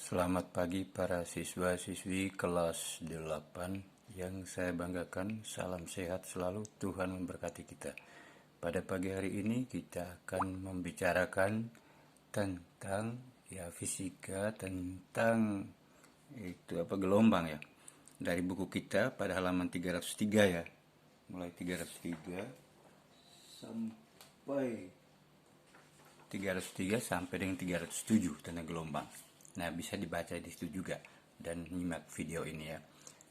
Selamat pagi para siswa-siswi kelas 8 yang saya banggakan. Salam sehat selalu, Tuhan memberkati kita. Pada pagi hari ini kita akan membicarakan tentang fisika, tentang gelombang ya. Dari buku kita pada halaman 303 ya. Mulai 303 sampai dengan 307 tentang gelombang. Nah, bisa dibaca di situ juga dan nyimak video ini ya.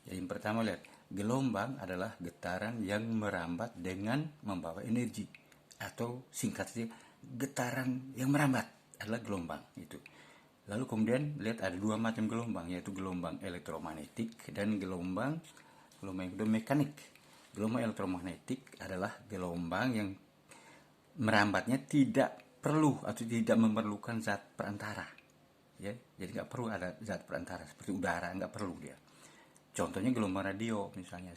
Jadi yang pertama lihat, gelombang adalah getaran yang merambat dengan membawa energi, atau singkat saja getaran yang merambat adalah gelombang itu. Lalu kemudian lihat ada dua macam gelombang, yaitu gelombang elektromagnetik dan gelombang mekanik. Gelombang elektromagnetik adalah gelombang yang merambatnya tidak perlu atau tidak memerlukan zat perantara. Ya, jadi nggak perlu ada zat perantara seperti udara, nggak perlu dia. Contohnya gelombang radio misalnya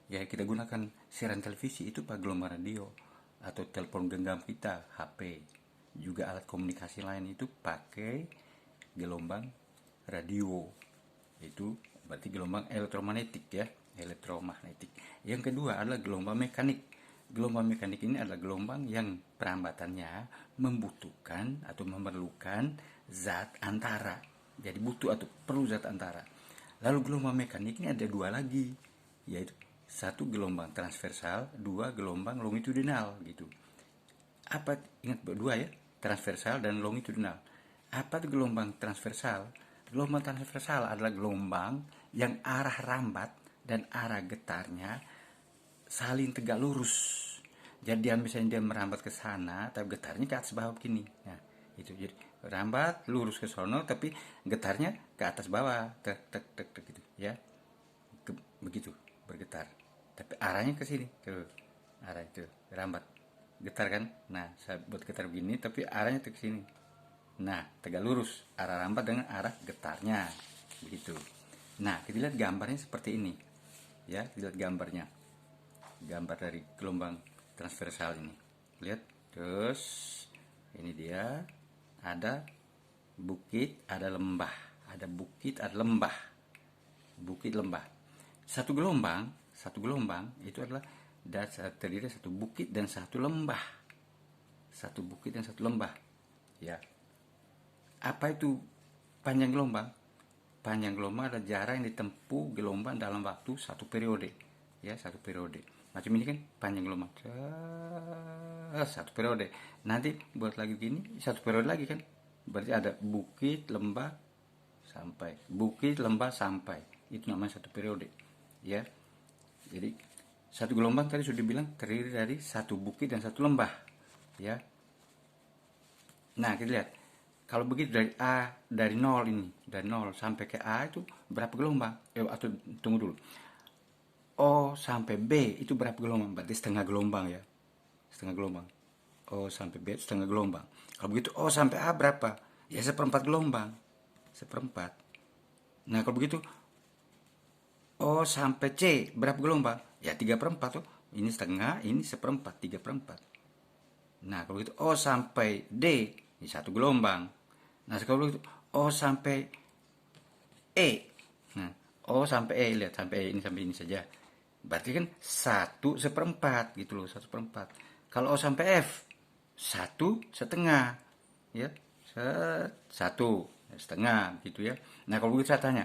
ya kita gunakan siaran televisi itu pakai gelombang radio, atau telepon genggam kita, HP, juga alat komunikasi lain itu pakai gelombang radio. Itu berarti gelombang elektromagnetik ya, elektromagnetik. Yang kedua adalah gelombang mekanik. Gelombang mekanik ini adalah gelombang yang perambatannya membutuhkan atau memerlukan zat antara. Jadi butuh atau perlu zat antara. Lalu gelombang mekanik ini ada dua lagi, yaitu satu gelombang transversal, dua gelombang longitudinal gitu. Apa, ingat berdua ya, transversal dan longitudinal. Apa itu gelombang transversal? Gelombang transversal adalah gelombang yang arah rambat dan arah getarnya saling tegak lurus. Jadi misalnya dia merambat ke sana, tapi getarnya ke atas bawah begini. Nah, itu jadi rambat lurus ke sono, tapi getarnya ke atas bawah, tek tek tek tek gitu ya. Begitu bergetar. Tapi arahnya ke sini, ke arah itu rambat. Getar kan? Nah, saya buat getar begini, tapi arahnya ke sini. Nah, tegak lurus arah rambat dengan arah getarnya. Begitu. Nah, kita lihat gambarnya seperti ini. Ya, kita lihat gambarnya. Gambar dari gelombang transversal ini. Lihat, terus ini dia, ada bukit, ada lembah, ada bukit, ada lembah, bukit, lembah. Satu gelombang itu adalah terdiri dari satu bukit dan satu lembah, satu bukit dan satu lembah. Ya, apa itu panjang gelombang? Panjang gelombang adalah jarak yang ditempuh gelombang dalam waktu satu periode. Ya, satu periode. Macam ini kan panjang gelombang, satu periode. Nanti buat lagi gini, satu periode lagi kan. Berarti ada bukit, lembah, sampai. Bukit, lembah, sampai. Itu namanya satu periode. Ya. Jadi satu gelombang tadi sudah dibilang terdiri dari satu bukit dan satu lembah. Ya. Nah, kita lihat. Kalau begitu dari nol ini, dari nol sampai ke A itu berapa gelombang? Atau tunggu dulu. O sampai B itu berapa gelombang? Berarti setengah gelombang ya. Setengah gelombang. O sampai B setengah gelombang. Kalau begitu O sampai A berapa? Ya seperempat gelombang. Seperempat. Nah, kalau begitu O sampai C berapa gelombang? Ya 3/4 tuh. Ini setengah, ini seperempat, 3/4. Nah, kalau begitu O sampai D ini satu gelombang. Nah, kalau begitu O sampai E. Nah, O sampai E, lihat sampai E ini sampai ini saja. Berarti kan 1/4 gitu loh, 1/4. Kalau O sampai F 1/2 ya, 1/2 gitu ya. Nah, kalau begitu saya tanya,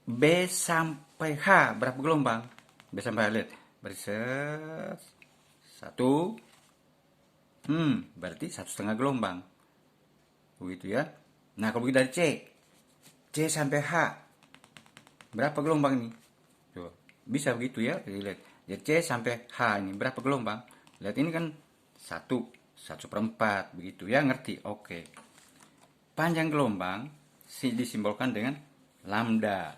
B sampai H berapa gelombang? B sampai H, lihat, berarti 1, berarti 1/2 gelombang. Begitu ya. Nah, kalau begitu dari C sampai H berapa gelombang ini? Tuh, bisa begitu ya. Lihat. Jadi C sampai H ini berapa gelombang? Lihat, ini kan 1/4 begitu ya, ngerti? Oke. Panjang gelombang disimbolkan dengan lambda.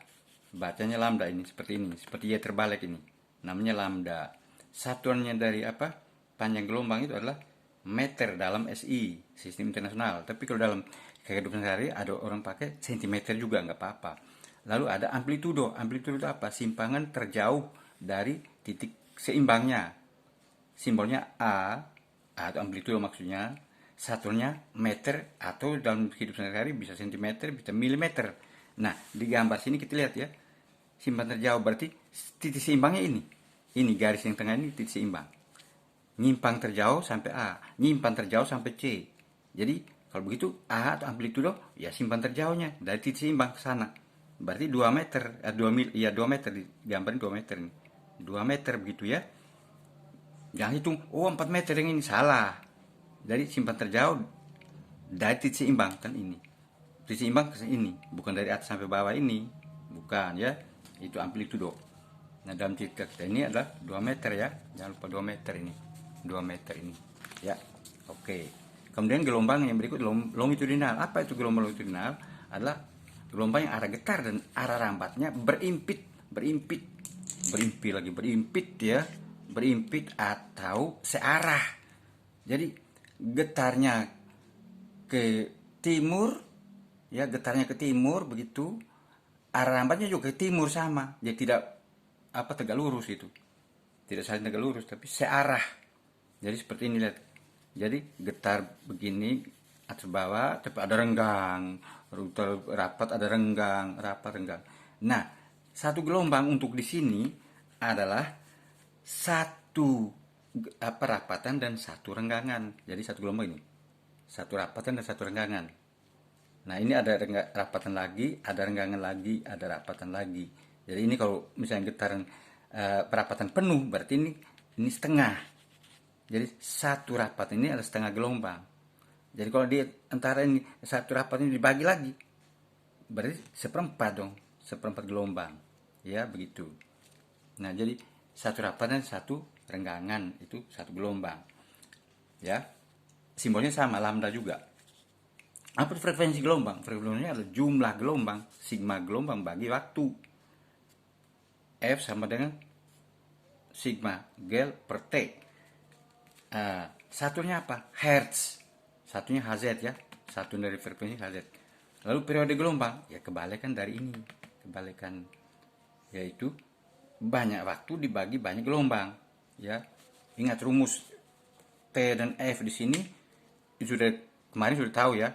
Bacanya lambda ini seperti ini, seperti Y terbalik ini. Namanya lambda. Satuannya dari apa? Panjang gelombang itu adalah meter dalam SI, sistem internasional. Tapi kalau dalam kehidupan sehari ada orang pakai sentimeter juga, nggak apa-apa. Lalu ada amplitudo. Amplitudo itu apa? Simpangan terjauh dari titik seimbangnya. Simbolnya A atau amplitudo maksudnya. satunya meter, atau dalam hidup sehari-hari bisa sentimeter, bisa milimeter. Nah, di gambar sini kita lihat ya, simpan terjauh berarti titik seimbangnya ini. Ini garis yang tengah ini titik seimbang. Nyimpang terjauh sampai A, nyimpan terjauh sampai C. Jadi kalau begitu A atau amplitudo ya simpan terjauhnya dari titik seimbang ke sana. Berarti 2 meter, 2 meter, di gambar 2 meter ini. 2 meter begitu ya. Jangan hitung, oh 4 meter yang ini, salah. Jadi simpan terjauh dari titik seimbang kan ini. Titik seimbang ke ini, bukan dari atas sampai bawah ini. Bukan ya, itu amplitudo. Nah, dalam cerita kita ini adalah 2 meter ya. Jangan lupa 2 meter ini. 2 meter ini. Ya, oke. Kemudian gelombang yang berikut longitudinal. Apa itu gelombang longitudinal? Adalah gelombang yang arah getar dan arah rambatnya berimpit ya, berimpit atau searah. Jadi getarnya ke timur ya, getarnya ke timur begitu, arah rambatnya juga ke timur sama. Jadi tidak tegak lurus itu. Tidak saling tegak lurus tapi searah. Jadi seperti ini lihat. Jadi getar begini atas bawah, tapi ada renggang, rapat ada renggang, rapat renggang. Nah, satu gelombang untuk di sini adalah satu rapatan dan satu renggangan. Jadi satu gelombang ini, satu rapatan dan satu renggangan. Nah, ini ada rapatan lagi, ada renggangan lagi, ada rapatan lagi. Jadi ini kalau misalnya getaran perapatan penuh, berarti ini setengah. Jadi satu rapat ini adalah setengah gelombang. Jadi kalau di antara ini satu rapat ini dibagi lagi, berarti seperempat dong, seperempat gelombang. Ya begitu. Nah, jadi satu rapat dan satu renggangan itu satu gelombang. Ya, simbolnya sama, lambda juga. Apa frekuensi gelombang? Frekuensinya adalah jumlah gelombang, sigma gelombang bagi waktu. F sama dengan sigma gel per T. Satunya apa? Hertz. Satunya Hz ya. Satu dari frekuensi Hz. Lalu periode gelombang, ya kebalikan dari ini. Kebalikan, yaitu banyak waktu dibagi banyak gelombang. Ya, ingat rumus T dan F di sini kemarin sudah tahu ya.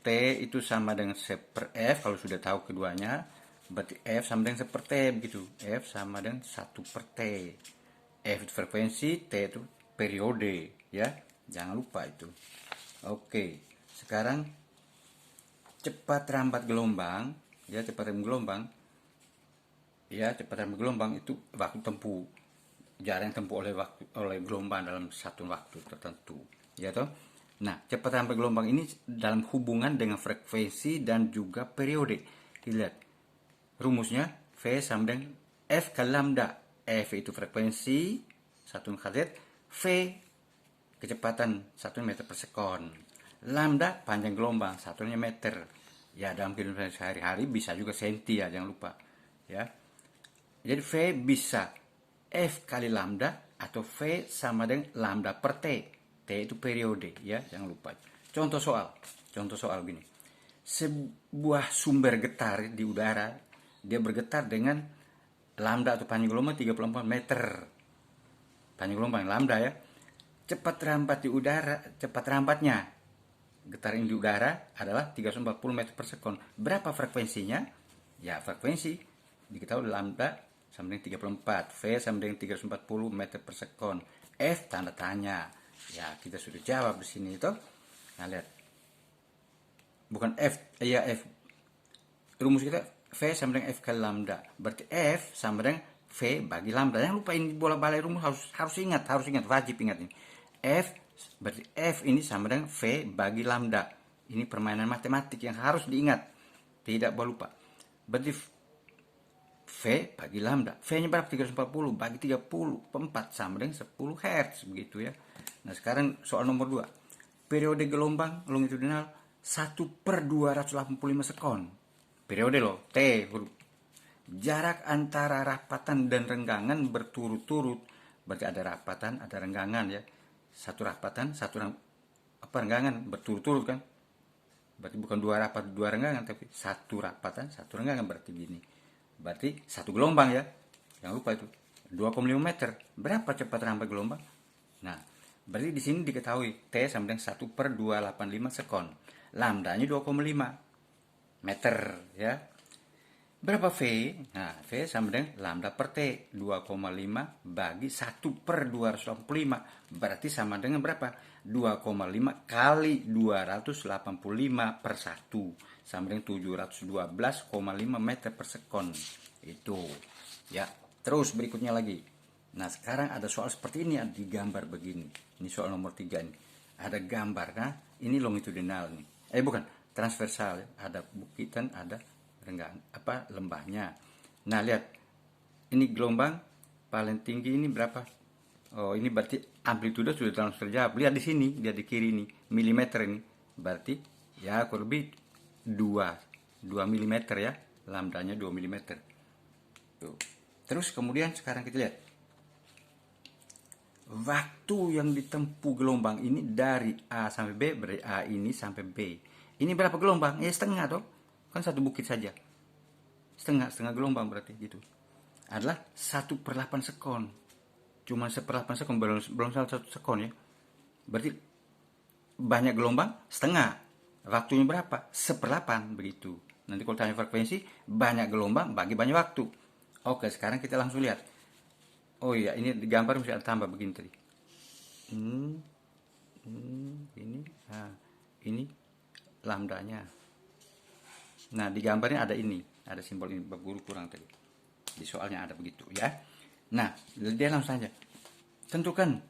T itu sama dengan 1/F, kalau sudah tahu keduanya, berarti F sama dengan 1/T begitu. F sama dengan 1/T. F itu frekuensi, T itu periode ya. Jangan lupa itu. Oke, sekarang cepat rambat gelombang ya, cepat rambat gelombang. Ya, cepat rambat gelombang itu waktu tempuh. Jarak yang tempuh oleh gelombang dalam satu waktu tertentu. Ya toh? Nah, cepat rambat gelombang ini dalam hubungan dengan frekuensi dan juga periode. Lihat. Rumusnya V sama dengan F kali lambda. F itu frekuensi 1 Hz, V kecepatan 1 meter per sekon. Lambda panjang gelombang, satunya meter. Ya, dalam kehidupan sehari-hari bisa juga senti ya, jangan lupa. Ya. Jadi V bisa F kali lambda atau V sama dengan lambda per T. T itu periode ya, jangan lupa. Contoh soal gini. Sebuah sumber getar di udara, dia bergetar dengan lambda atau panjang gelombang 34 meter. Panjang gelombang lambda ya. Cepat rambatnya getar di udara adalah 340 meter per sekon. Berapa frekuensinya? Ya, frekuensi diketahui lambda sama dengan 34, V sama dengan 340 meter per sekon. F tanda tanya. Ya, kita sudah jawab di sini itu. Nah, lihat. Bukan F, ya F. Rumus kita V sama dengan F kali lambda. Berarti F sama dengan V bagi lambda. Jangan lupa ini bola-balik rumus, harus ingat, wajib ingat ini. F berarti F ini sama dengan V bagi lambda. Ini permainan matematik yang harus diingat. Tidak boleh lupa. Berarti V bagi lambda. V-nya berapa? 340 bagi 30 per 4 sama dengan 10 Hz begitu ya. Nah, sekarang soal nomor 2. Periode gelombang longitudinal 1/285 sekon. Periode loh, T huruf. Jarak antara rapatan dan renggangan berturut-turut. Berarti ada rapatan, ada renggangan ya. Satu rapatan, renggangan berturut-turut kan. Berarti bukan 2 rapat, 2 renggangan, tapi 1 rapatan, 1 renggangan, berarti gini. Berarti 1 gelombang ya. Jangan lupa itu. 2,5 meter. Berapa cepat rambat gelombang? Nah, Berarti di sini diketahui T sama dengan 1/285 sekon. Lambdanya 2,5 meter ya. Berapa V? Nah, V sama dengan lambda per T. 2,5 bagi 1/285. Berarti sama dengan berapa? 2,5 kali 285 per 1. Sama dengan 712,5 meter per sekon. Itu. Ya. Terus berikutnya lagi. Nah, sekarang ada soal seperti ini, ada digambar begini. Ini soal nomor 3 nih. Ada gambar, nah, ini longitudinal nih. Bukan, transversal. Ada bukitan, ada lembahnya. Nah, lihat. Ini gelombang paling tinggi ini berapa? Oh, ini berarti amplitudo sudah langsung terjawab. Lihat di sini, lihat di kiri ini, milimeter ini. Berarti ya kurang lebih 2 milimeter ya. Lambdanya 2 milimeter. Tuh. Terus kemudian sekarang kita lihat waktu yang ditempuh gelombang ini dari A sampai B, dari A ini sampai B. Ini berapa gelombang? Ya setengah toh. Kan satu bukit saja. Setengah gelombang berarti gitu. Adalah 1/8 sekon. Cuma 1/8 sekon, belum 1 sekon ya. Berarti banyak gelombang setengah. Waktunya berapa? 1/8 begitu. Nanti kalau tanya frekuensi, banyak gelombang bagi banyak waktu. Oke, sekarang kita langsung lihat. Oh iya, ini di gambar bisa tambah begini tadi. Ini, nah, ini lambdanya. Nah, di gambarnya ada ini, ada simbol ini, guru kurang tadi. Di soalnya ada begitu ya. Nah, dia langsung saja. Tentukan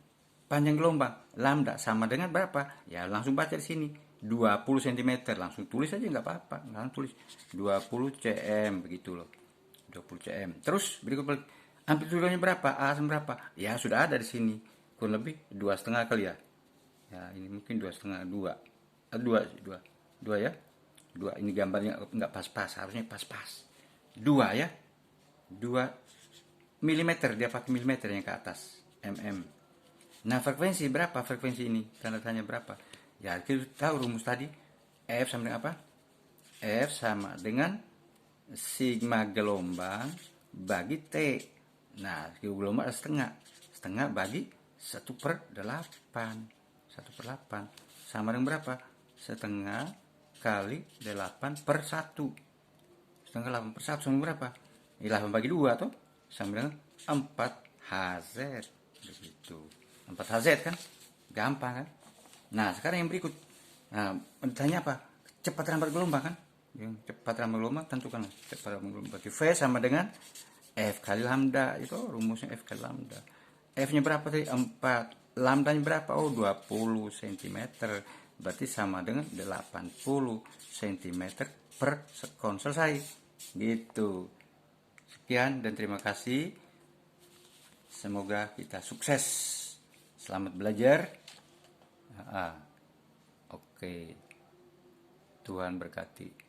panjang gelombang, lambda sama dengan berapa? Ya, langsung baca di sini. 20 cm, langsung tulis aja nggak apa-apa. Langsung tulis 20 cm begitu loh. 20 cm. Terus berikut amplitudenya berapa? A sama berapa? Ya, sudah ada di sini. Kurang lebih 2,5 kali ya. Ya, ini mungkin 2,5, 2 ya. 2, ini gambarnya nggak pas-pas, harusnya pas-pas. 2 ya. 2 milimeter, dia pakai milimeter yang ke atas, mm. Nah, frekuensi berapa frekuensi ini? Tanda tanya berapa? Ya, kita tahu rumus tadi. F sama dengan apa? F sama dengan sigma gelombang bagi T. Nah, gelombang ada setengah. Setengah bagi 1/8. 1/8. Sama dengan berapa? Setengah kali 8/1. Setengah 8/1 sama berapa? 8 bagi 2 tuh sama dengan 4 Hz. Begitu. 4 Hz kan? Gampang kan? Nah, sekarang yang berikut. Nah, ditanya apa? Cepat rambat gelombang kan? Yang cepat rambat gelombang tentukan cepat rambat gelombang. Berarti V sama dengan F kali lambda. Itu rumusnya F kali lambda. F-nya berapa tadi? 4. Lambdanya berapa? Oh, 20 cm. Berarti sama dengan 80 cm per sekon. Selesai. Gitu. Sekian dan terima kasih. Semoga kita sukses. Selamat belajar. Oke. Tuhan berkati.